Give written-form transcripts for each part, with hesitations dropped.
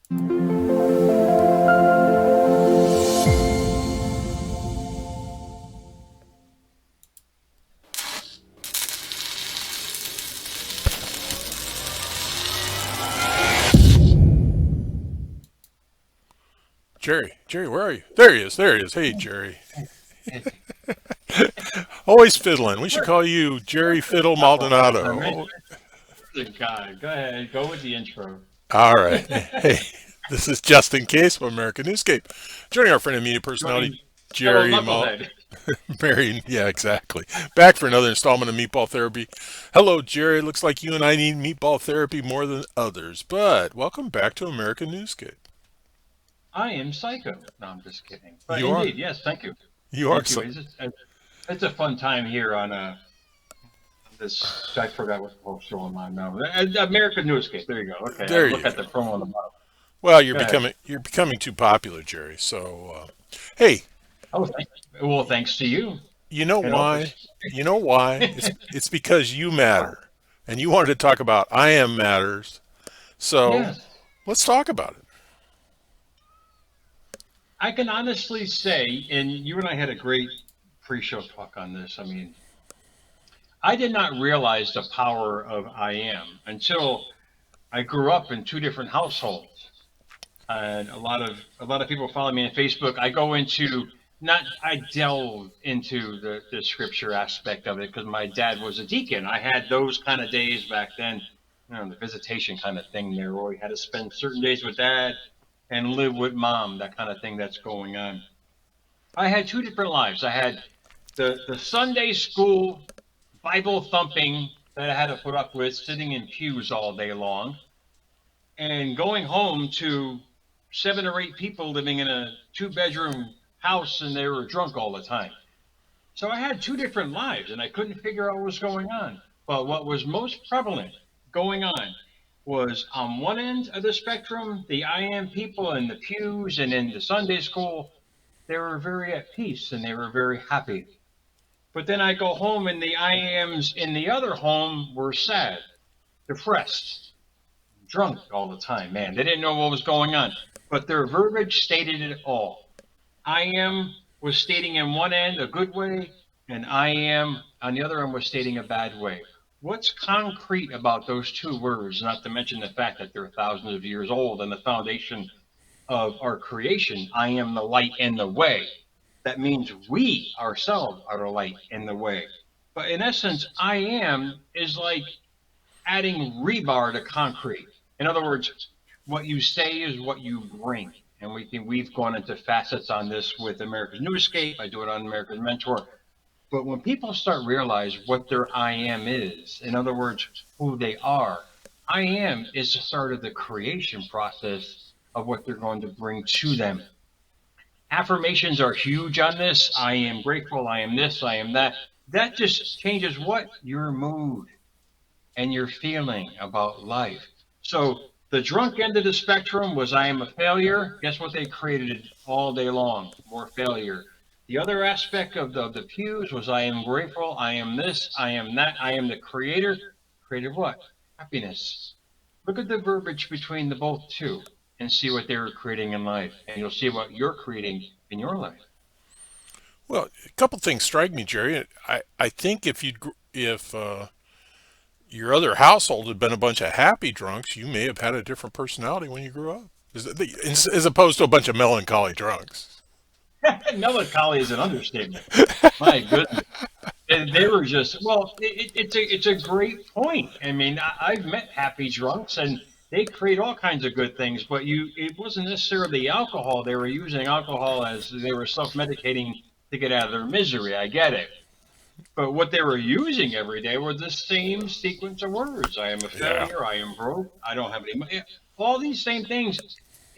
Jerry, where are you? There he is. There he is. Hey, Jerry. Always fiddling. We should call you Jerry Fiddle Oh, awesome. Maldonado. The guy. Go ahead. Go with the intro. All right. Hey, this is just in case from American Newscape. Joining our friend and media personality, Joining fellow Jerry Mal. knucklehead. Mary, yeah, exactly. Back for another installment of Meatball Therapy. Hello, Jerry. Looks like you and I need meatball therapy more than others, but welcome back to American Newscape. I am psycho. No, I'm just kidding. But You are, indeed, yes, thank you. you are. Thank you. It's a fun time here on this. I forgot what the whole show I'm on now. American Newscape. There you go. Okay, I There look you at the go. promo on the bottom. Well, Go ahead. you're becoming too popular, Jerry. So, hey, Oh, thank you. Well, thanks to you. you know You know, why? You know why? It's because you matter, and you wanted to talk about I am matters. So, yes, let's talk about it. I can honestly say, and you and I had a great pre-show talk on this. I mean, I did not realize the power of I am until I grew up in two different households, and a lot of people follow me on Facebook. I go into not I delve into the scripture aspect of it because my dad was a deacon. I had those kind of days back then, the visitation kind of thing there, where we had to spend certain days with dad and live with mom, that kind of thing that's going on. I had two different lives. I had the Sunday school Bible thumping that I had to put up with, sitting in pews all day long, and going home to 7 or 8 people living in a two-bedroom house, and they were drunk all the time. So I had two different lives, and I couldn't figure out what was going on. But what was most prevalent going on was on one end of the spectrum, the I am people in the pews and in the Sunday school, they were very at peace and they were very happy. But then I go home, and the I ams in the other home were sad, depressed, drunk all the time. Man, they didn't know what was going on. But their verbiage stated it all. I am was stating in one end a good way, and I am on the other end was stating a bad way. What's concrete about those two words, not to mention the fact that they're thousands of years old and the foundation of our creation? I am the light and the way. That means we ourselves are the light and the way. But in essence, I am is like adding rebar to concrete. In other words, what you say is what you bring. And we've gone into facets on this with America's Newscape. I do it on America's Mentor. But when people start realize what their I am is, in other words, who they are, I am is the start of the creation process of what they're going to bring to them. Affirmations are huge on this. I am grateful. I am this. I am that. That just changes what? Your mood and your feeling about life. So the drunk end of the spectrum was I am a failure. Guess what they created all day long? More failure. The other aspect of the pews was I am grateful. I am this. I am that. I am the creator. Created what? Happiness. Look at the verbiage between the both two and see what they were creating in life. And you'll see what you're creating in your life. Well, a couple things strike me, Jerry. I think if your other household had been a bunch of happy drunks, you may have had a different personality when you grew up, as opposed to a bunch of melancholy drunks. Melancholy is an understatement. My goodness. And they were just well. It's a great point. I mean, I've met happy drunks, and they create all kinds of good things. But it wasn't necessarily alcohol. They were using alcohol as they were self-medicating to get out of their misery. I get it. But what they were using every day were the same sequence of words. I am a Yeah. failure. I am broke. I don't have any money. All these same things.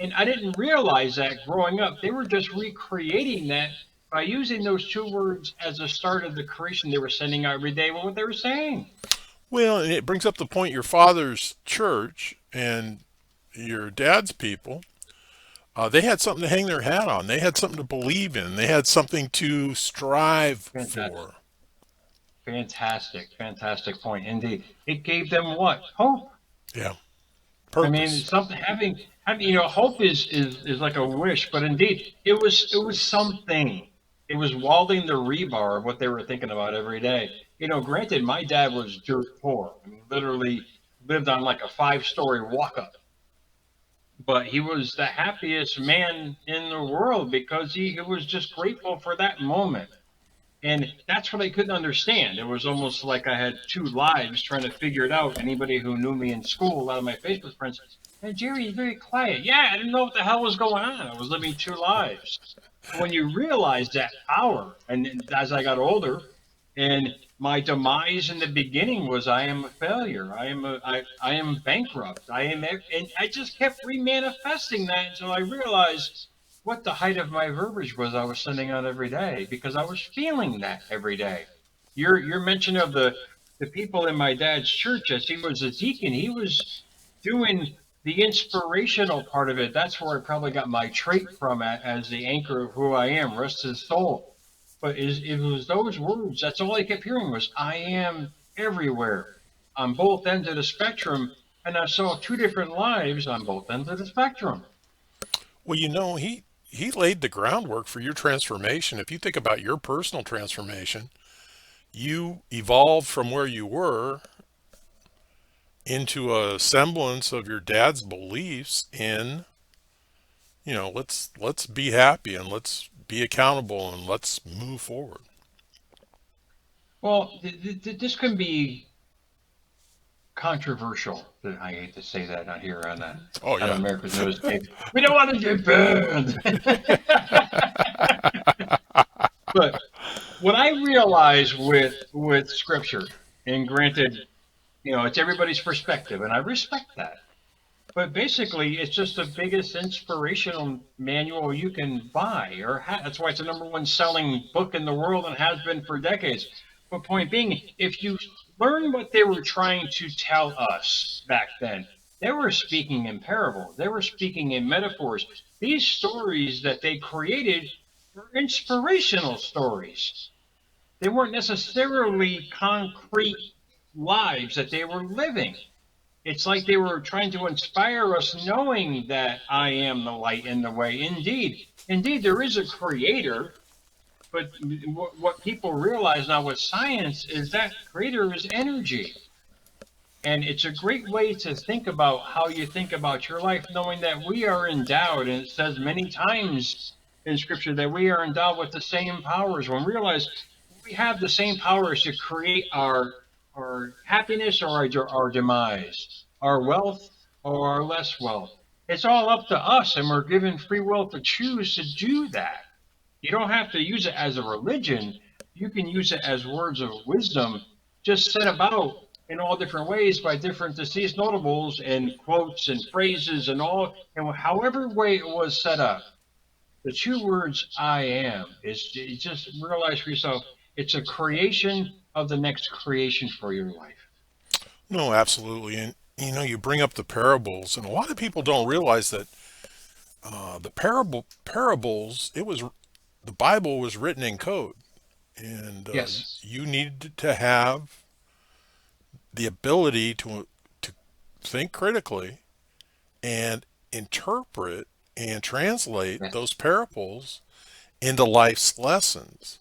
And I didn't realize that growing up. They were just recreating that by using those two words as a start of the creation they were sending out every day. What they were saying. Well, and it brings up the point your father's church and your dad's people, they had something to hang their hat on. They had something to believe in. They had something to strive Fantastic. for. Fantastic. Fantastic point. Indeed. It gave them what? Hope. Yeah. I mean, Purpose. something having hope is like a wish, but indeed it was something. It was welding the rebar of what they were thinking about every day. Granted, my dad was dirt poor. I mean, literally lived on like a five-story walk-up, but he was the happiest man in the world because he was just grateful for that moment. And that's what I couldn't understand. It was almost like I had two lives trying to figure it out. Anybody who knew me in school, a lot of my Facebook friends, and Jerry is very quiet. Yeah, I didn't know what the hell was going on. I was living two lives. When you realize that power, and as I got older, and my demise in the beginning was I am a failure. I am bankrupt. And I just kept remanifesting that until I realized what the height of my verbiage was I was sending out every day because I was feeling that every day. Your mention of the people in my dad's church as he was a deacon, he was doing the inspirational part of it. That's where I probably got my trait from as the anchor of who I am, rest his soul. But it was those words. That's all I kept hearing was I am everywhere on both ends of the spectrum. And I saw two different lives on both ends of the spectrum. Well, he laid the groundwork for your transformation. If you think about your personal transformation, you evolved from where you were into a semblance of your dad's beliefs in, let's be happy and let's be accountable and let's move forward. Well, this can be controversial. I hate to say that out here Oh on yeah. America's Newscape. We don't want to get banned. But what I realize with Scripture, and granted, it's everybody's perspective, and I respect that. But basically, it's just the biggest inspirational manual you can buy or have. That's why it's the number one selling book in the world and has been for decades. But point being, if you learn what they were trying to tell us back then, they were speaking in parables. They were speaking in metaphors. These stories that they created were inspirational stories. They weren't necessarily concrete lives that they were living. It's like they were trying to inspire us, knowing that I am the light and the way. Indeed, there is a creator, but what people realize now with science is that creator is energy. And it's a great way to think about how you think about your life, knowing that we are endowed, and it says many times in scripture that we are endowed with the same powers. When we realize we have the same powers to create our happiness or our demise, our wealth or our less wealth. It's all up to us, and we're given free will to choose to do that. You don't have to use it as a religion. You can use it as words of wisdom, just set about in all different ways by different deceased notables and quotes and phrases and all, and however way it was set up. The two words "I am" is you just realize for yourself it's a creation of the next creation for your life. No, absolutely. And you bring up the parables, and a lot of people don't realize that the parables, the Bible was written in code, and Yes. you needed to have the ability to think critically and interpret and translate Yes. those parables into life's lessons.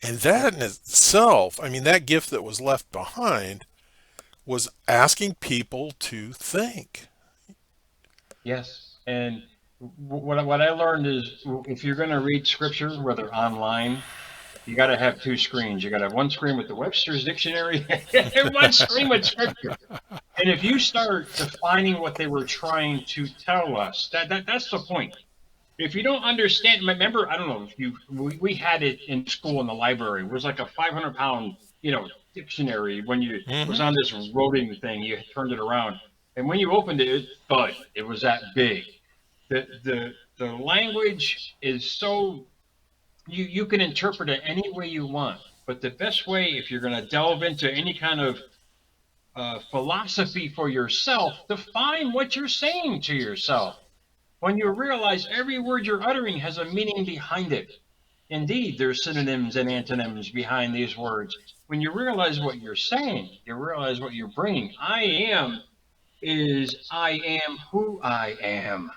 And Yep. that in itself, I mean, that gift that was left behind was asking people to think. Yes. And what I learned is if you're going to read scripture, whether online, you got to have two screens. You got to have one screen with the Webster's dictionary and one screen with scripture. And if you start defining what they were trying to tell us, that's the point. If you don't understand, remember, I don't know if we had it in school in the library. It was like a 500 pound, dictionary. When you it was Hmm. on this roving thing, you turned it around, and when you opened it, it thud. It was that big. The language is so you can interpret it any way you want. But the best way, if you're going to delve into any kind of philosophy for yourself, define what you're saying to yourself. When you realize every word you're uttering has a meaning behind it. Indeed, there's synonyms and antonyms behind these words. When you realize what you're saying, you realize what you're bringing. I am. is I am who I am.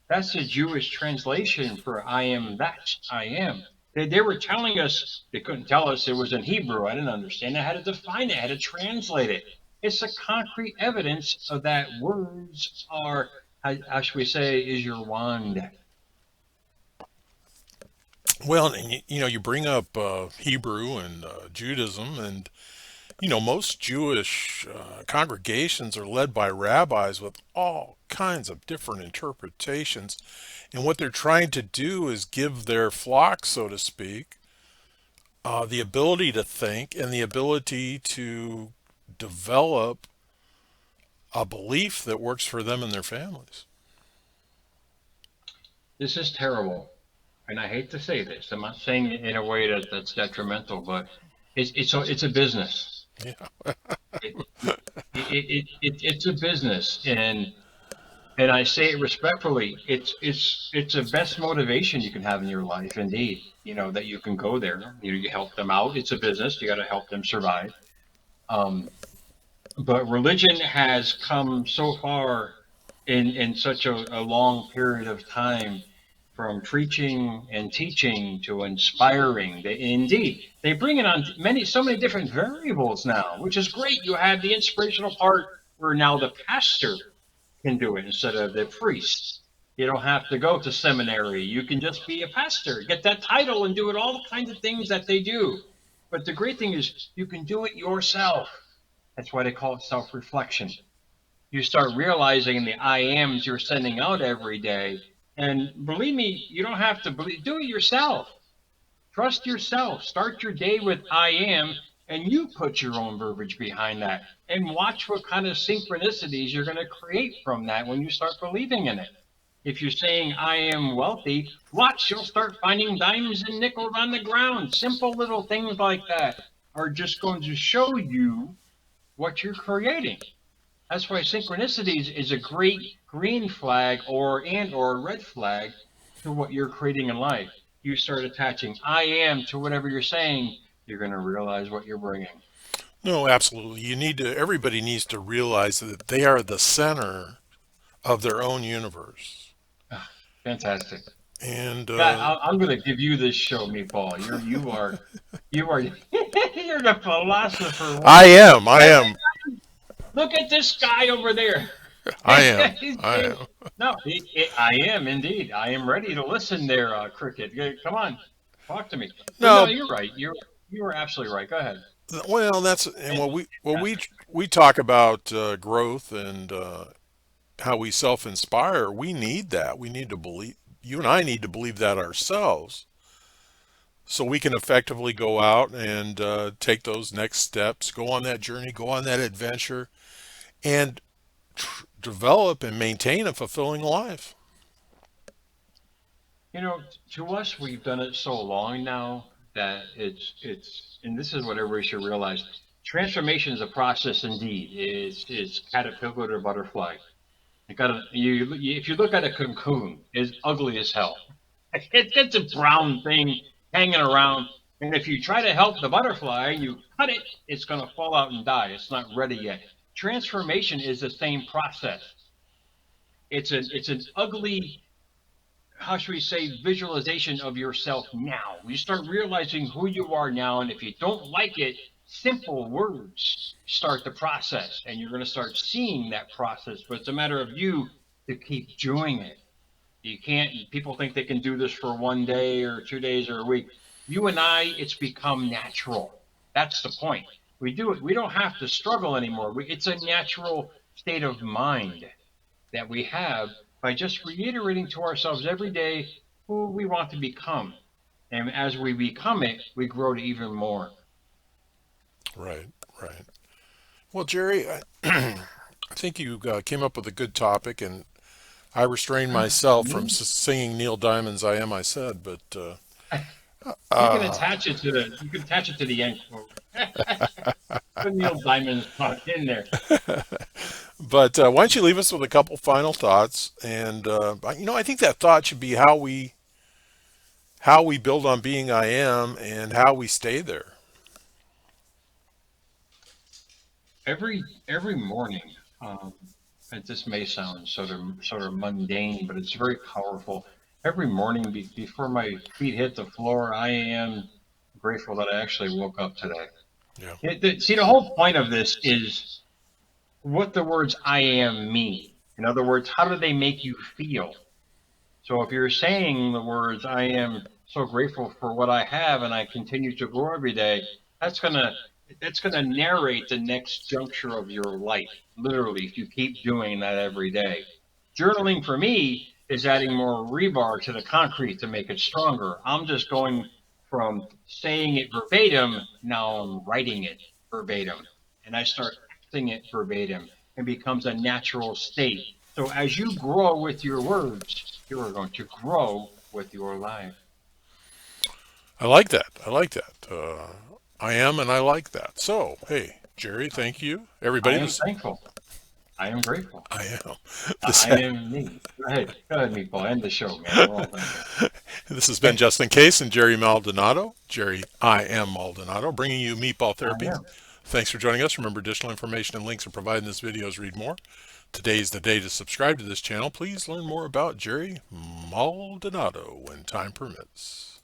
That's a Jewish translation for I am that I am. They were telling us, they couldn't tell us it was in Hebrew. I didn't understand. I had to define it, I had to translate it. It's a concrete evidence of that words are, how should we say, is your wand. Well, and you bring up Hebrew and Judaism, and most Jewish congregations are led by rabbis with all kinds of different interpretations. And what they're trying to do is give their flock, so to speak, the ability to think and the ability to develop a belief that works for them and their families. This is terrible. And I hate to say this. I'm not saying it in a way that's detrimental, but it's a business. Yeah. It, it's a business, and I say it respectfully. It's the best motivation you can have in your life, indeed. That you can go there. You help them out. It's a business. You got to help them survive. Um, but religion has come so far in such a long period of time, from preaching and teaching to inspiring. Indeed, they bring it on so many different variables now, which is great. You have the inspirational part where now the pastor can do it instead of the priest. You don't have to go to seminary. You can just be a pastor, get that title, and do it all the kinds of things that they do. But the great thing is you can do it yourself. That's why they call it self reflection. You start realizing the I ams you're sending out every day. And believe me, you don't have to do it yourself. Trust yourself. Start your day with I am, and you put your own verbiage behind that. And watch what kind of synchronicities you're going to create from that when you start believing in it. If you're saying I am wealthy, watch, you'll start finding dimes and nickels on the ground. Simple little things like that are just going to show you what you're creating. That's why synchronicities is a great green flag or red flag to what you're creating in life. You start attaching I am to whatever you're saying, you're going to realize what you're bringing. No, absolutely. Everybody needs to realize that they are the center of their own universe. Ah, fantastic. And God, I'm going to give you this show, Meatball. You are, you're the philosopher I one. am, I Hey, am, look at this guy over there. I am, He's I getting, am. no, I am indeed. I am ready to listen there, Cricket. Come on, talk to me. But no, No, you're right. You are absolutely right. Go ahead. well, that's and And, we talk about growth and how we self-inspire. We need that. We need to believe. You and I need to believe that ourselves, so we can effectively go out and take those next steps, go on that journey, go on that adventure, and develop and maintain a fulfilling life. to us, we've done it so long now that and this is what everybody should realize. Transformation is a process indeed. It's caterpillar to butterfly. If you look at a cocoon, it's ugly as hell. It's a brown thing hanging around. And if you try to help the butterfly, you cut it, it's going to fall out and die. It's not ready yet. Transformation is the same process. It's an ugly, how should we say, visualization of yourself now. You start realizing who you are now, and if you don't like it, simple words start the process, and you're going to start seeing that process. But it's a matter of you to keep doing it. You can't, people think they can do this for one day or 2 days or a week. You and I, it's become natural. That's the point. We do it. We don't have to struggle anymore. It's a natural state of mind that we have by just reiterating to ourselves every day who we want to become. And as we become it, we grow to even more. Right, right. Well, Jerry, I think you came up with a good topic, and I restrained myself from Me? singing Neil Diamond's "I Am I Said," but uh, You can attach it to the end quote. Put Neil Diamond's part in there. why don't you leave us with a couple final thoughts? And I think that thought should be how we build on being I am and how we stay there. Every morning, um, and this may sound sort of mundane, but it's very powerful. Every morning before my feet hit the floor, I am grateful that I actually woke up today. Yeah. See, the whole point of this is what the words I am mean. In other words, how do they make you feel? So if you're saying the words, I am so grateful for what I have and I continue to grow every day, that's gonna that's gonna narrate the next juncture of your life, literally, if you keep doing that every day. Journaling for me is adding more rebar to the concrete to make it stronger. I'm just going from saying it verbatim, now I'm writing it verbatim. And I start acting it verbatim and becomes a natural state. So as you grow with your words, you are going to grow with your life. I like that. I like that. I am, and I like that. So, hey, Jerry, thank you. I Everybody, am this thankful. I am grateful. I am. This I am me. Go ahead, Meatball. End the show, man. We're all thinking. this has been Justin Case and Jerry Maldonado. Jerry, I am Maldonado, bringing you Meatball I Therapy. am. Thanks for joining us. Remember, additional information and links are provided in this video's read more. Today's the day to subscribe to this channel. Please learn more about Jerry Maldonado when time permits.